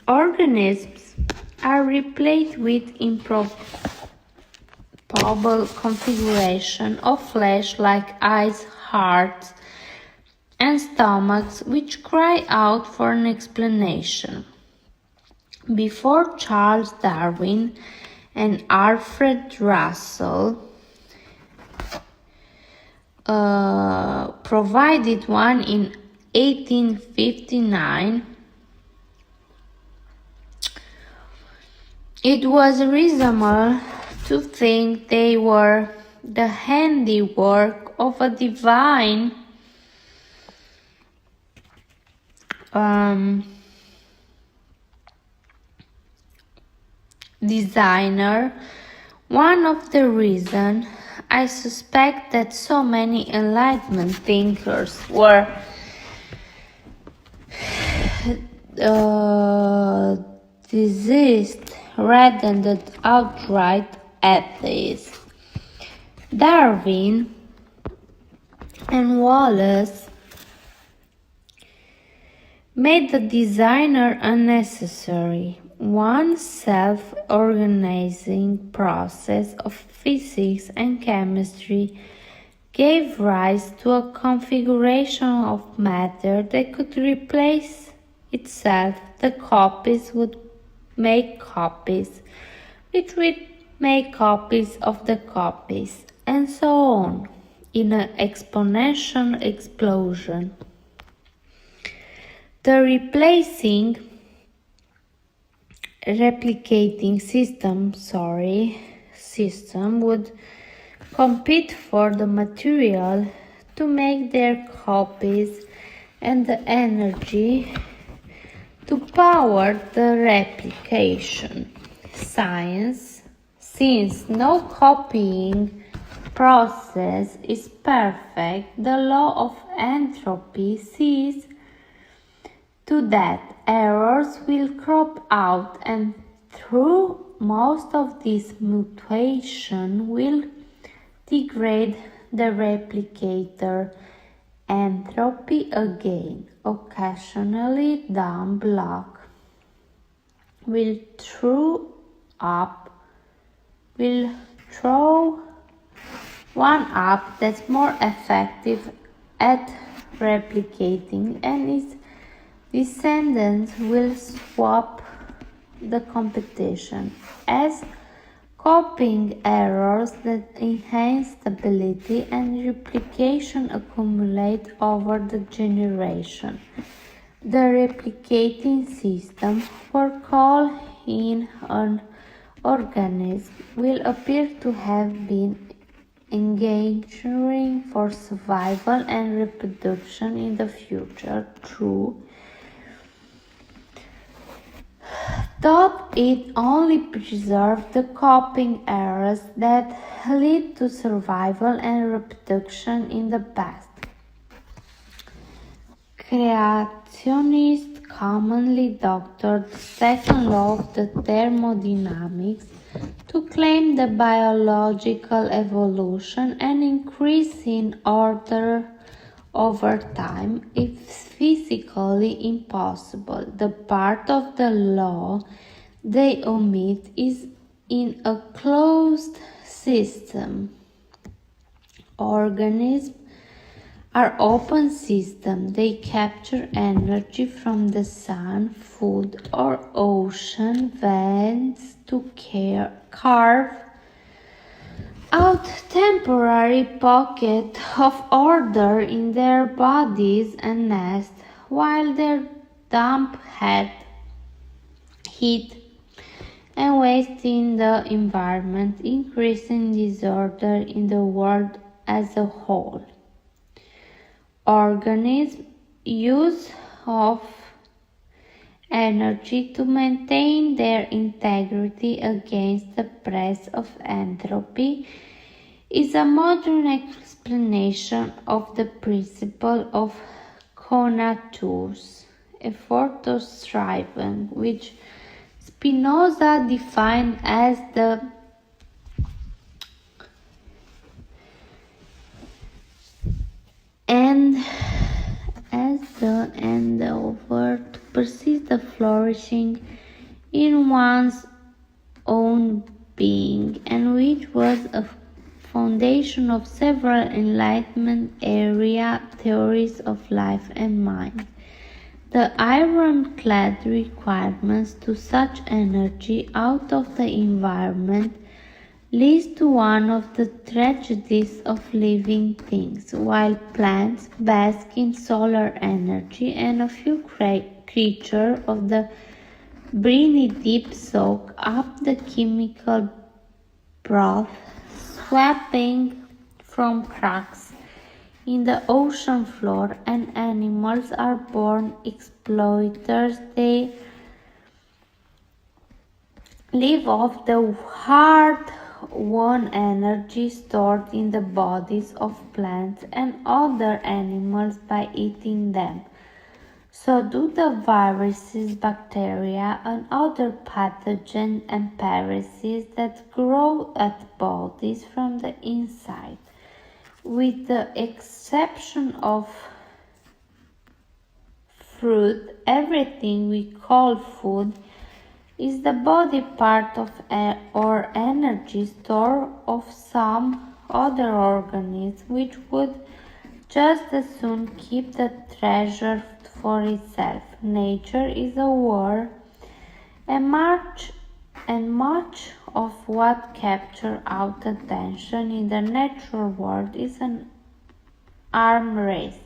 Organisms are replete with improbable configuration of flesh like eyes, hearts, and stomachs which cry out for an explanation. Before Charles Darwin and Alfred Russell provided one in 1859, it was reasonable to think they were the handiwork of a divine designer. One of the reasons I suspect that so many Enlightenment thinkers were diseased rather than outright atheists. Darwin and Wallace made the designer unnecessary. One self-organizing process of physics and chemistry gave rise to a configuration of matter that could replace itself. The copies would make copies, which would make copies of the copies, and so on, in an exponential explosion. The replicating system would compete for the material to make their copies and the energy to power the replication. Since no copying process is perfect, the law of entropy sees to that errors will crop out, and through most of this mutation will degrade the replicator. Entropy again, occasionally dumb luck, will throw one up that's more effective at replicating, and its descendants will swap the competition. As copying errors that enhance stability and replication accumulate over the generation, the replicating system for call in an organism will appear to have been engendering for survival and reproduction in the future. True, thought it only preserved the copying errors that lead to survival and reproduction in the past. Creationists commonly doctored the second law of the thermodynamics to claim the biological evolution and increase in order over time is physically impossible. The part of the law they omit is in a closed system. Organisms are open systems. They capture energy from the sun, food, or ocean vents to carve out temporary pockets of order in their bodies and nest, while their dump heat and waste in the environment, increasing disorder in the world as a whole. Organisms' use of energy to maintain their integrity against the press of entropy is a modern explanation of the principle of conatus, effortus thriving, which Spinoza defined as the endeavor to persist the flourishing in one's own being, and which was a foundation of several Enlightenment era theories of life and mind. The ironclad requirements to such energy out of the environment leads to one of the tragedies of living things. While plants bask in solar energy and a few creatures of the briny deep soak up the chemical broth swapping from cracks in the ocean floor, and animals are born exploiters. They live off the hard-won energy stored in the bodies of plants and other animals by eating them. So do the viruses, bacteria, and other pathogens and parasites that grow at bodies from the inside. With the exception of fruit, everything we call food is the body part of or energy store of some other organism, which would just as soon keep the treasure for itself. Nature is a war, and much of what captures our attention in the natural world is an arms race.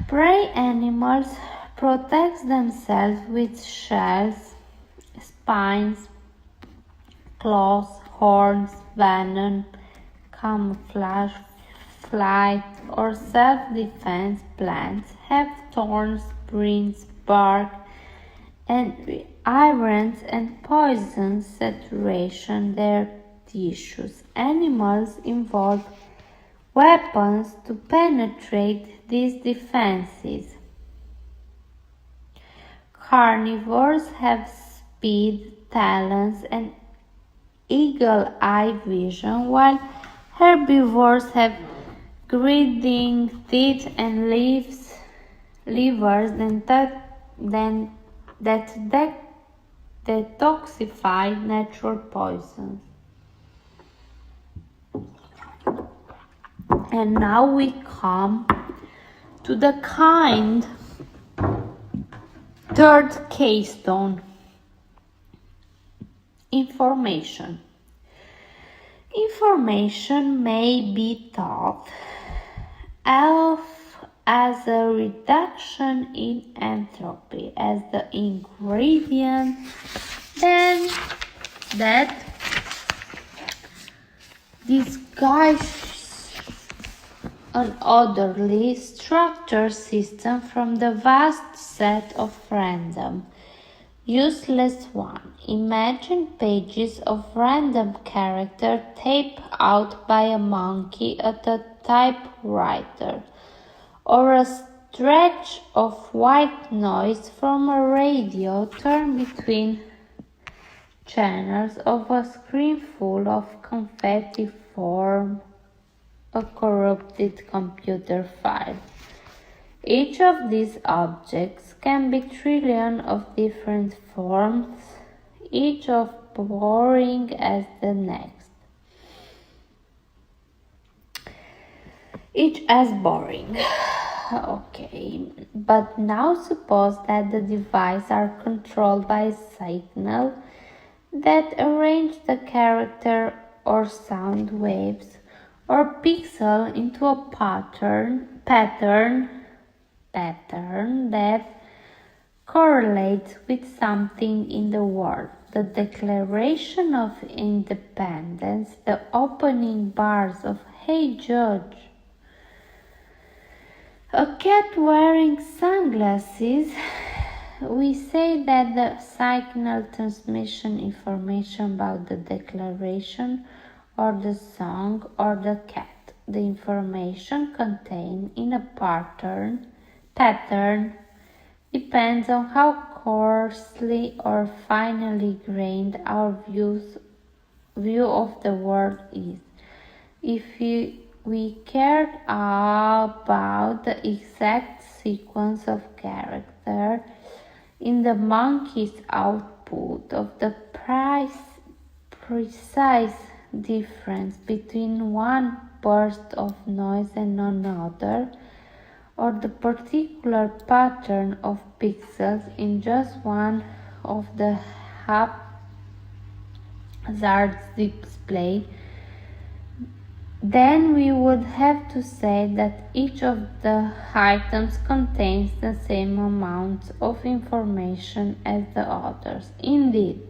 Prey animals protect themselves with shells, spines, claws, horns, venom, camouflage, flight, or self-defense. Plants have thorns, brins, bark, and irons and poisons saturation their tissues. Animals involve weapons to penetrate these defenses. Carnivores have speed, talons, and eagle-eye vision, while herbivores have grinding teeth and livers that detoxify natural poisons. And now we come to the third keystone: information. Information may be thought of as a reduction in entropy, as the ingredient then that disguises an orderly structured system from the vast set of random, useless one. Imagine pages of random character typed out by a monkey at a typewriter, or a stretch of white noise from a radio turned between channels of a screen full of confetti form a corrupted computer file. Each of these objects can be trillions of different forms, each of boring as the next. Each as boring. Okay, but now suppose that the devices are controlled by a signal that arrange the character or sound waves or pixel into a pattern that correlates with something in the world. The Declaration of Independence, the opening bars of "Hey George," a cat wearing sunglasses. We say that the signal transmission information about the declaration or the song or the cat. The information contained in a pattern depends on how coarsely or finely grained our view of the world is. If we cared about the exact sequence of character in the monkey's output of the precise difference between one burst of noise and another, or the particular pattern of pixels in just one of the haphazard display, then we would have to say that each of the items contains the same amount of information as the others. Indeed,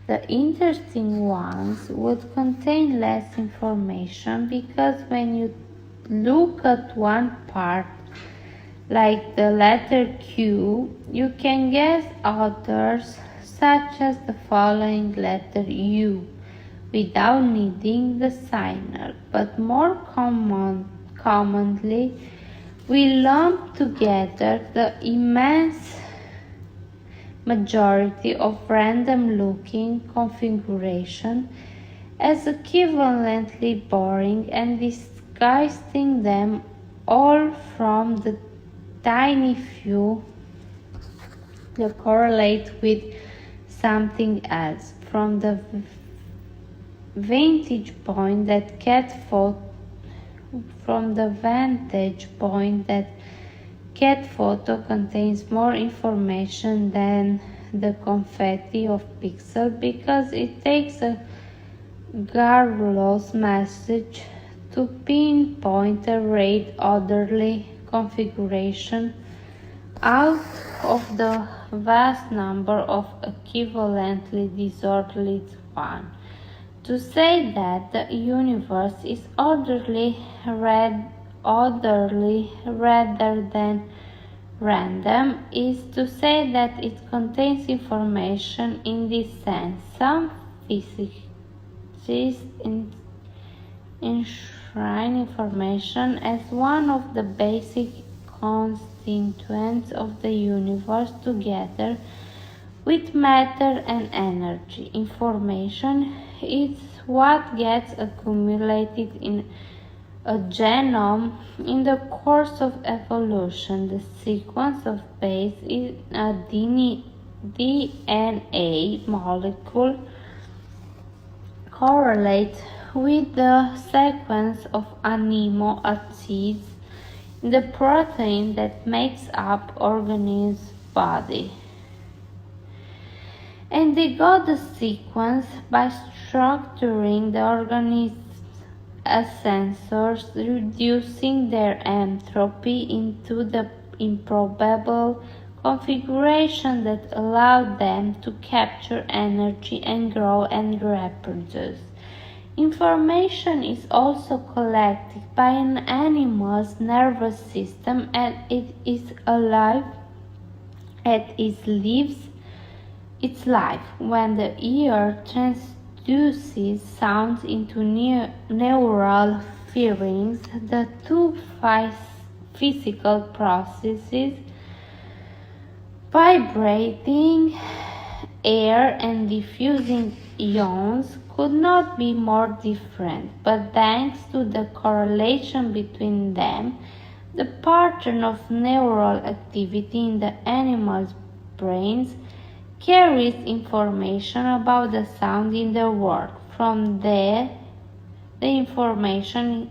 the interesting ones would contain less information because when you look at one part, like the letter Q, you can guess others such as the following letter U without needing the signer, but more commonly we lump together the immense majority of random-looking configuration as equivalently boring and disgusting them all from the tiny few that correlate with something else. From the vantage point that cat photo contains more information than the confetti of pixel because it takes a garbled message to pinpoint a red orderly configuration out of the vast number of equivalently disorderly ones. To say that the universe is orderly rather than random is to say that it contains information in this sense. Some physicists enshrine information as one of the basic constituents of the universe together with matter and energy. Information is what gets accumulated in a genome in the course of evolution. The sequence of base in a DNA molecule correlates with the sequence of amino acids in the protein that makes up organism's body. And they got the sequence by structuring the organism as sensors, reducing their entropy into the improbable configuration that allowed them to capture energy and grow and reproduce. Information is also collected by an animal's nervous system and it is alive and it lives its life when the ear transduces sounds into neural firings. The two physical processes, vibrating air and diffusing ions, could not be more different, but thanks to the correlation between them, the pattern of neural activity in the animal's brains carries information about the sound in the world. From there, the information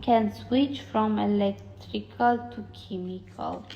can switch from electrical to chemical.